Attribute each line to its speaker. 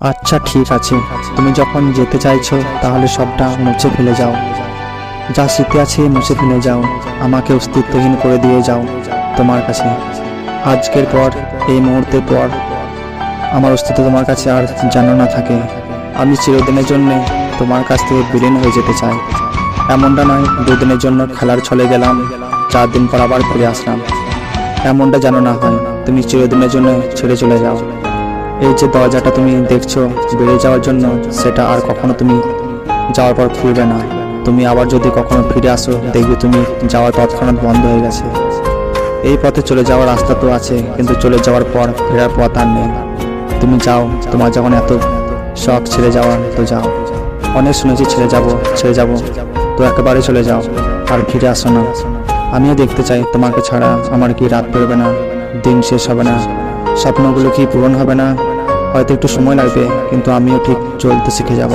Speaker 1: আচ্ছা ঠিক আছে, তুমি যখন যেতে চাইছো তাহলে সবটা মুছে ফেলে যাও। যা স্মৃতি আছে মুছে ফেলে যাও, আমাকে অস্তিত্বহীন করে দিয়ে যাও তোমার কাছে। আজকের পর, এই মুহূর্তের পর আমার অস্তিত্ব তোমার কাছে আর যেন না থাকে। আমি চিরদিনের জন্য তোমার কাছ থেকে বিলীন হয়ে যেতে চাই। এমনটা নয় দুদিনের জন্য খেলার ছলে গেলাম, 4 দিন পর আবার ফিরে আসলাম। এমনটা যেন না হয়, তুমি চিরদিনের জন্য ছেড়ে চলে যাও। এই যে দরজাটা তুমি দেখছো বেড়ে যাওয়ার জন্য, সেটা আর কখনো তুমি যাওয়ার পর খুলবে না। তুমি আবার যদি কখনো ফিরে আসো, দেখবে তুমি যাওয়ার তৎক্ষণাৎ বন্ধ হয়ে গেছে। এই পথে চলে যাওয়ার রাস্তা তো আছে, কিন্তু চলে যাওয়ার পর ফেরার পথ আর নেই। তুমি যাও, তোমার যখন এত শখ ছেড়ে যাওয়ার, তো যাও। অনেক শুনেছি ছেড়ে যাব, তো একেবারে চলে যাও, আর ফিরে আসো না। আমিও দেখতে চাই তোমাকে ছাড়া আমার কি রাত পেরোবে না, দিন শেষ হবে না, স্বপ্নগুলো কি পূরণ হবে না। হয়তো একটু সময় লাগবে, কিন্তু আমিও ঠিক চলতে শিখে যাব।